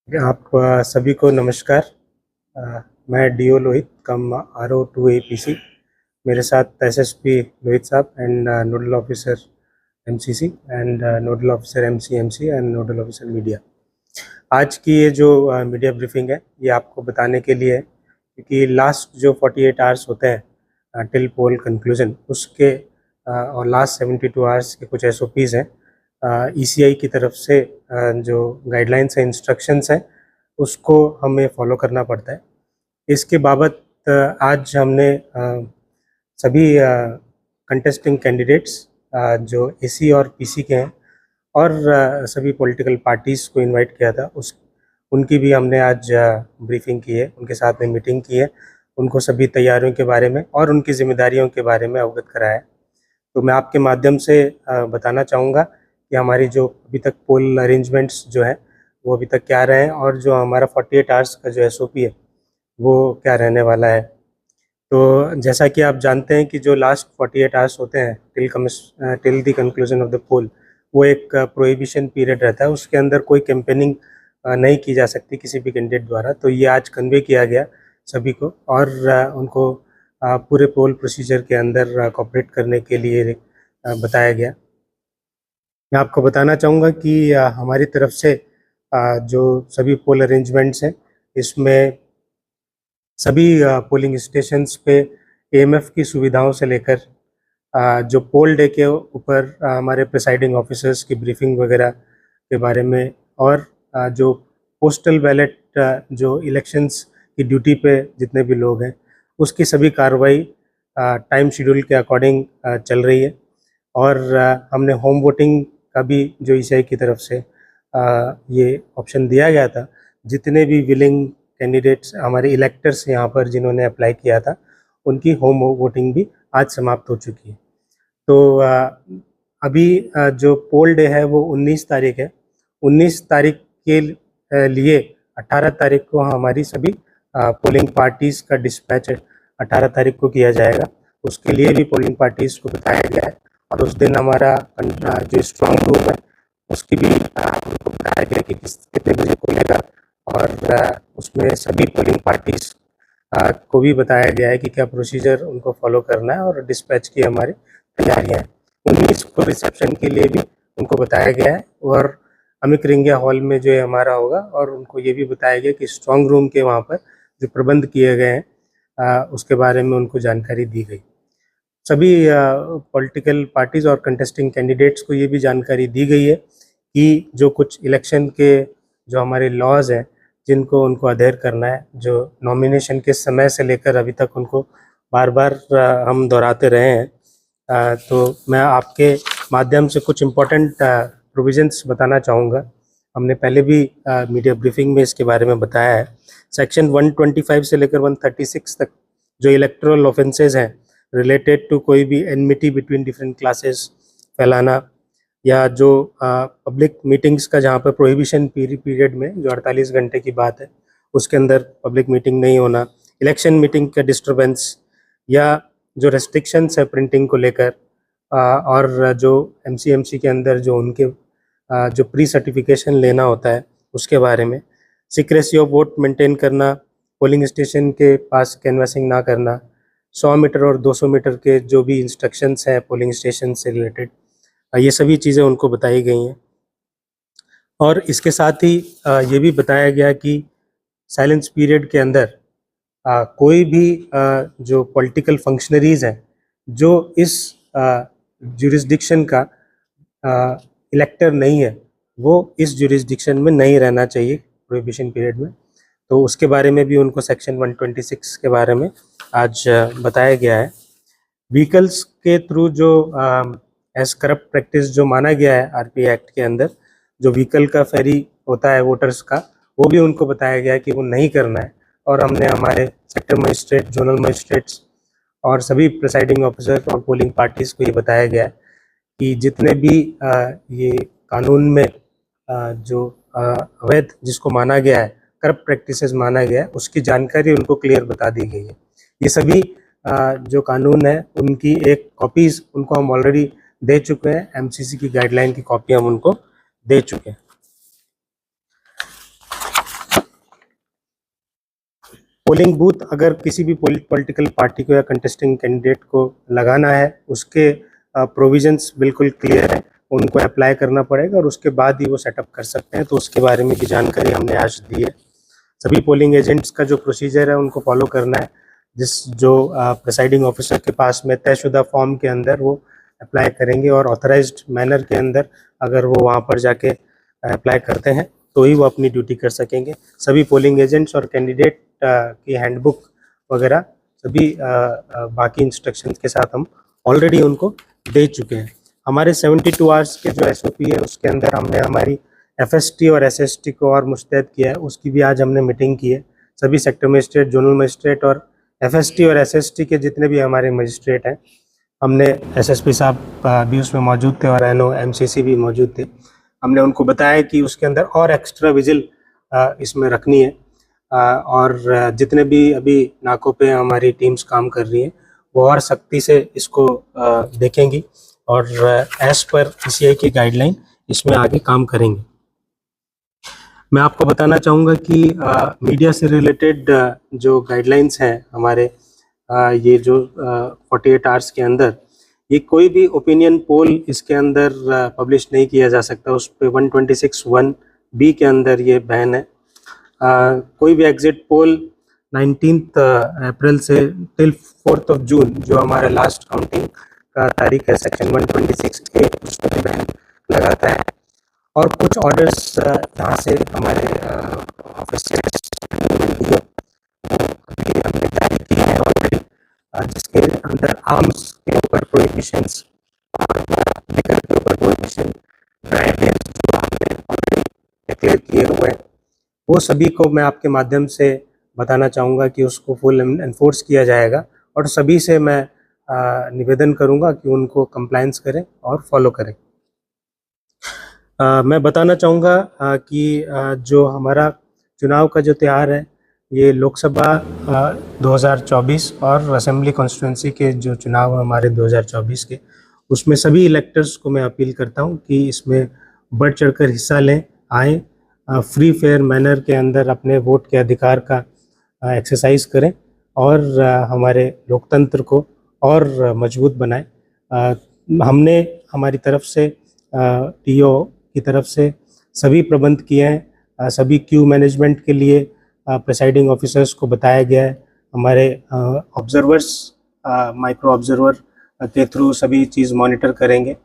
आप सभी को नमस्कार। मैं डीओ लोहित कम RO2APC। मेरे साथ एसएसपी लोहित साहब and nodal officer MCC and nodal officer MCMC and nodal officer media. आज की ये जो मीडिया ब्रीफिंग है ये आपको बताने के लिए है क्योंकि लास्ट जो 48 आवर्स होते हैं टिल पोल कंक्लूजन उसके और लास्ट 72 आवर्स के कुछ SOPs हैं ECI की तरफ से जो गाइडलाइंस हैं इंस्ट्रक्शंस हैं उसको हमें फॉलो करना पड़ता है। इसके बाबत आज हमने सभी कंटेस्टिंग कैंडिडेट्स जो AC और PC के हैं और सभी पॉलिटिकल पार्टीज़ को इनवाइट किया था उनकी भी हमने आज ब्रीफिंग की है, उनके साथ में मीटिंग की है, उनको सभी तैयारियों के बारे में और उनकी जिम्मेदारियों के बारे में अवगत कराया है। तो मैं आपके माध्यम से बताना चाहूँगा कि हमारी जो अभी तक पोल अरेंजमेंट्स जो है वो अभी तक क्या रहे हैं और जो हमारा 48 आवर्स का जो SOP है वो क्या रहने वाला है। तो जैसा कि आप जानते हैं कि जो लास्ट 48 आवर्स होते हैं till the conclusion of the poll वो एक प्रोहिबिशन पीरियड रहता है, उसके अंदर कोई कैंपेनिंग नहीं की जा सकती किसी भी कैंडिडेट द्वारा। तो ये आज कन्वे किया गया सभी को और उनको पूरे पोल प्रोसीजर के अंदर कोऑपरेट करने के लिए बताया गया। मैं आपको बताना चाहूँगा कि हमारी तरफ से जो सभी पोल अरेंजमेंट्स हैं इसमें सभी पोलिंग स्टेशंस पे AMF की सुविधाओं से लेकर जो पोल डे के ऊपर हमारे प्रिसाइडिंग ऑफिसर्स की ब्रीफिंग वगैरह के बारे में और जो पोस्टल बैलेट जो इलेक्शंस की ड्यूटी पे जितने भी लोग हैं उसकी सभी कार्रवाई टाइम शेड्यूल के अकॉर्डिंग चल रही है। और हमने होम वोटिंग का भी जो ECI की तरफ से ये ऑप्शन दिया गया था, जितने भी विलिंग कैंडिडेट्स हमारे इलेक्टर्स यहाँ पर जिन्होंने अप्लाई किया था उनकी होम वोटिंग भी आज समाप्त हो चुकी है। तो अभी जो पोल डे है वो 19 तारीख है। 19 तारीख के लिए 18 तारीख को हमारी सभी पोलिंग पार्टीज़ का डिस्पैच 18 तारीख को किया जाएगा। उसके लिए भी पोलिंग पार्टीज़ को बताया गया है और उस दिन हमारा जो स्ट्रॉन्ग रूम है उसकी भी उनको बताया गया कि कितने बजे खुलेगा और उसमें सभी पोलिंग पार्टीज़ को भी बताया गया है कि क्या प्रोसीजर उनको फॉलो करना है और डिस्पैच की हमारी तैयारियां हैं। 19 को रिसेप्शन के लिए भी उनको बताया गया है और अमिक रिंगिया हॉल में जो है हमारा होगा और उनको ये भी बताया गया कि स्ट्रॉन्ग रूम के वहाँ पर जो प्रबंध किए गए हैं उसके बारे में उनको जानकारी दी गई। सभी पॉलिटिकल पार्टीज़ और कंटेस्टिंग कैंडिडेट्स को ये भी जानकारी दी गई है कि जो कुछ इलेक्शन के जो हमारे लॉज हैं जिनको उनको अडेयर करना है, जो नॉमिनेशन के समय से लेकर अभी तक उनको बार बार हम दोहराते रहे हैं। तो मैं आपके माध्यम से कुछ इम्पोर्टेंट प्रोविजंस बताना चाहूँगा। हमने पहले भी मीडिया ब्रीफिंग में इसके बारे में बताया है। सेक्शन 125 से लेकर 136 तक जो इलेक्टोरल ऑफेंसेस हैं रिलेटेड टू कोई भी एनमिटी बिटवीन डिफरेंट क्लासेस फैलाना या जो पब्लिक मीटिंग्स का जहाँ पर प्रोहिबिशन पीरियड में जो 48 घंटे की बात है उसके अंदर पब्लिक मीटिंग नहीं होना, इलेक्शन मीटिंग का डिस्टर्बेंस या जो रेस्ट्रिक्शंस है प्रिंटिंग को लेकर और जो MCMC के अंदर जो उनके जो प्री सर्टिफिकेशन लेना होता है उसके बारे में, सीक्रेसी ऑफ वोट मेंटेन करना, पोलिंग स्टेशन के पास कैनवासिंग ना करना, 100 मीटर और 200 मीटर के जो भी इंस्ट्रक्शंस हैं पोलिंग स्टेशन से रिलेटेड ये सभी चीज़ें उनको बताई गई हैं। और इसके साथ ही ये भी बताया गया कि साइलेंस पीरियड के अंदर कोई भी जो पॉलिटिकल फंक्शनरीज़ हैं जो इस ज्यूरिसडिक्शन का इलेक्टर नहीं है वो इस ज्यूरिसडिक्शन में नहीं रहना चाहिए प्रोहिबिशन पीरियड में। तो उसके बारे में भी उनको सेक्शन 126 के बारे में आज बताया गया है। व्हीकल्स के थ्रू जो एज करप्ट प्रैक्टिस जो माना गया है RP एक्ट के अंदर, जो व्हीकल का फेरी होता है वोटर्स का, वो भी उनको बताया गया है कि वो नहीं करना है। और हमने हमारे सेक्टर मजिस्ट्रेट, जोनल मजिस्ट्रेट्स और सभी प्रिसाइडिंग ऑफिसर और पोलिंग पार्टीज़ को ये बताया गया है कि जितने भी ये कानून में जो अवैध जिसको माना गया है, करप्ट प्रैक्टिसेस माना गया है, उसकी जानकारी उनको क्लियर बता दी गई है। ये सभी जो कानून है उनकी एक कॉपीज़ उनको हम ऑलरेडी दे चुके हैं, MCC की गाइडलाइन की कॉपी हम उनको दे चुके हैं। पोलिंग बूथ अगर किसी भी पॉलिटिकल पार्टी को या कंटेस्टिंग कैंडिडेट को लगाना है, उसके प्रोविजंस बिल्कुल क्लियर है, उनको अप्लाई करना पड़ेगा और उसके बाद ही वो सेटअप कर सकते हैं। तो उसके बारे में भी जानकारी हमने आज दी है। सभी पोलिंग एजेंट्स का जो प्रोसीजर है उनको फॉलो करना है, जो प्रिसाइडिंग ऑफिसर के पास में तयशुदा फॉर्म के अंदर वो अप्लाई करेंगे और ऑथराइज्ड मैनर के अंदर अगर वो वहाँ पर जाके अप्लाई करते हैं तो ही वो अपनी ड्यूटी कर सकेंगे। सभी पोलिंग एजेंट्स और कैंडिडेट की हैंडबुक वगैरह सभी बाकी इंस्ट्रक्शंस के साथ हम ऑलरेडी उनको दे चुके हैं। हमारे 72 आवर्स के जो SOP है उसके अंदर हमने हमारी FST और SST को और मुस्तैद किया है, उसकी भी आज हमने मीटिंग की है। सभी सेक्टर मजिस्ट्रेट, जोनल मजिस्ट्रेट और FST और SST के जितने भी हमारे मजिस्ट्रेट हैं, हमने SSP साहब भी उसमें मौजूद थे और NO MCC भी मौजूद थे। हमने उनको बताया कि उसके अंदर और एक्स्ट्रा विजिल इसमें रखनी है और जितने भी अभी नाकों पे हमारी टीम्स काम कर रही हैं वो और सख्ती से इसको देखेंगी और एज पर PCI की गाइडलाइन इसमें आगे काम करेंगे। मैं आपको बताना चाहूँगा कि मीडिया से रिलेटेड जो गाइडलाइंस हैं हमारे ये जो 48 आवर्स के अंदर, ये कोई भी ओपिनियन पोल इसके अंदर पब्लिश नहीं किया जा सकता। उस पर 126(1)B के अंदर ये बैन है। कोई भी एग्जिट पोल 19 अप्रैल से टिल 4 जून जो हमारा लास्ट काउंटिंग का तारीख है, सेक्शन 126(a) उस पर बैन लगाता है। और कुछ ऑर्डर्स यहाँ से हमारे ऑफिस से हमने जारी किए हैं ऑलरेडी, जिसके अंदर आर्म्स के ऊपर प्रोहिबिशंस और लिकर के ऊपर प्रोहिबिशन, ड्राई डेज जो हमने ऑलरेडी डिक्लेयर किए हुए हैं, वो सभी को मैं आपके माध्यम से बताना चाहूँगा कि उसको फुल एनफोर्स किया जाएगा और सभी से मैं निवेदन करूँगा कि उनको कंप्लायंस करें और फॉलो करें। मैं बताना चाहूँगा कि जो हमारा चुनाव का जो त्यौहार है, ये लोकसभा 2024 और असेंबली कॉन्स्टिट्यूंसी के जो चुनाव हमारे 2024 के, उसमें सभी इलेक्टर्स को मैं अपील करता हूँ कि इसमें बढ़ चढ़कर हिस्सा लें, आएँ, फ्री फेयर मैनर के अंदर अपने वोट के अधिकार का एक्सरसाइज करें और हमारे लोकतंत्र को और मजबूत बनाएं। हमने हमारी तरफ से TO की तरफ से सभी प्रबंध किए हैं। सभी क्यू मैनेजमेंट के लिए प्रिसाइडिंग ऑफिसर्स को बताया गया है। हमारे ऑब्जर्वर्स माइक्रो ऑब्जर्वर के थ्रू सभी चीज़ मॉनिटर करेंगे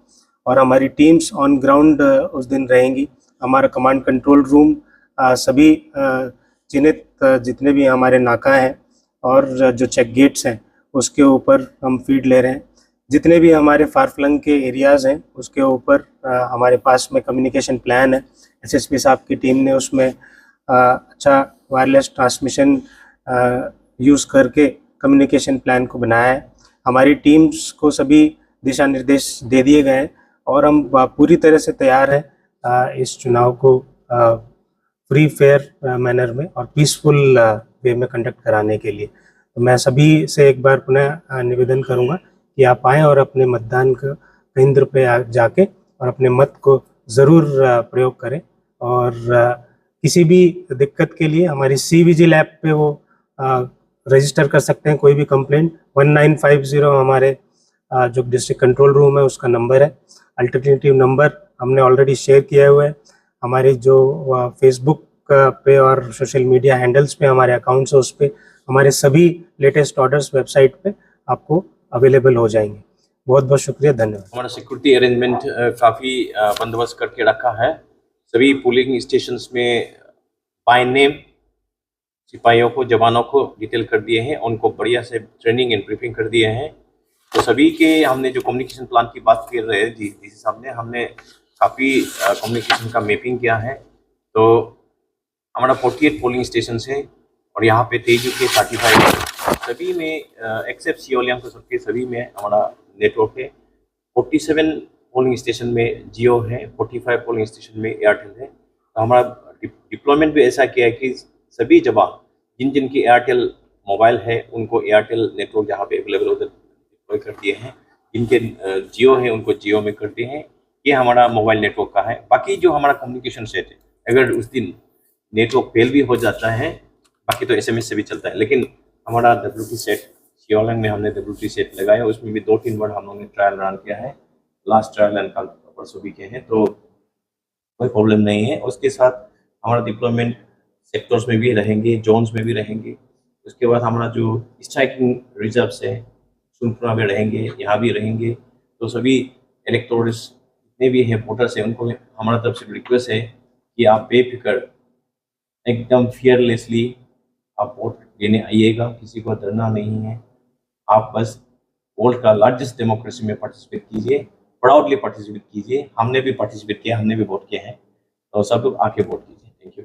और हमारी टीम्स ऑन ग्राउंड उस दिन रहेंगी। हमारा कमांड कंट्रोल रूम सभी चिन्हित जितने भी हमारे नाका हैं और जो चेक गेट्स हैं उसके ऊपर हम फीड ले रहे हैं। जितने भी हमारे फार फ्लंग के एरियाज़ हैं उसके ऊपर हमारे पास में कम्युनिकेशन प्लान है। SSP साहब की टीम ने उसमें अच्छा वायरलेस ट्रांसमिशन यूज़ करके कम्युनिकेशन प्लान को बनाया है। हमारी टीम्स को सभी दिशा निर्देश दे दिए गए हैं और हम पूरी तरह से तैयार हैं इस चुनाव को फ्री फेयर मैनर में और पीसफुल वे में कंडक्ट कराने के लिए। तो मैं सभी से एक बार पुनः निवेदन करूंगा कि आप आएँ और अपने मतदान केंद्र पे जाके और अपने मत को ज़रूर प्रयोग करें और किसी भी दिक्कत के लिए हमारी CVGIL ऐप पे वो रजिस्टर कर सकते हैं। कोई भी कंप्लेंट 1950 हमारे जो डिस्ट्रिक्ट कंट्रोल रूम है उसका नंबर है। अल्टरनेटिव नंबर हमने ऑलरेडी शेयर किया हुआ है। हमारे जो फेसबुक पे और सोशल मीडिया हैंडल्स पे हमारे अकाउंट्स है, उस पर हमारे सभी लेटेस्ट ऑर्डर्स वेबसाइट पे आपको अवेलेबल हो जाएंगे। बहुत बहुत शुक्रिया, धन्यवाद। हमारा सिक्योरिटी अरेंजमेंट काफ़ी बंदोबस्त करके रखा है। सभी पोलिंग स्टेशंस में बाय नेम सिपाहियों को, जवानों को डिटेल कर दिए हैं, उनको बढ़िया से ट्रेनिंग एंड ब्रीफिंग कर दिए हैं। तो सभी के हमने जो कम्युनिकेशन प्लान की बात कर रहे हैं जी साहब ने, हमने काफ़ी कम्युनिकेशन का मैपिंग किया है। तो हमारा 48 पोलिंग स्टेशन है और यहाँ पे तेजू के 35 सभी में एक्सेप्ट सियोलियम को सबके सभी में हमारा नेटवर्क है। 47 पोलिंग स्टेशन में जियो है, 45 पोलिंग स्टेशन में एयरटेल है। तो हमारा डिप्लॉयमेंट भी ऐसा किया है कि सभी जवान जिन की एयरटेल मोबाइल है उनको एयरटेल नेटवर्क जहाँ पे अवेलेबल उधर डिप्लॉय कर दिए हैं। जिनके जियो है उनको जियो में कर दिए हैं। ये हमारा मोबाइल नेटवर्क का है। बाकी जो हमारा कम्युनिकेशन सेट है, अगर उस दिन नेटवर्क फेल भी हो जाता है बाकी तो SMS से भी चलता है। लेकिन हमारा WT सेट शियोलैंग में हमने WT सेट लगाया, उसमें भी 2-3 बार हम लोगों ने ट्रायल रन किया है। लास्ट ट्रायल रन कल परसों भी किए हैं, तो कोई प्रॉब्लम नहीं है। उसके साथ हमारा डिप्लॉयमेंट सेक्टर्स में भी रहेंगे, जोन्स में भी रहेंगे। उसके बाद हमारा जो स्ट्राइकिंग रिजर्व्स है, सुनपुरा में रहेंगे, यहाँ भी रहेंगे। तो सभी इलेक्टोरल्स जितने भी हैं वोटर्स हैं, उनको हमारा तरफ से रिक्वेस्ट है कि आप बेफिक्र एकदम फियरलेसली आप वोट देने आइएगा, किसी को डरना नहीं है। आप बस वर्ल्ड का लार्जेस्ट डेमोक्रेसी में पार्टिसिपेट कीजिए, प्राउडली पार्टिसिपेट कीजिए। हमने भी पार्टिसिपेट किया, हमने भी वोट किए हैं, तो सब लोग आके वोट कीजिए। Thank you.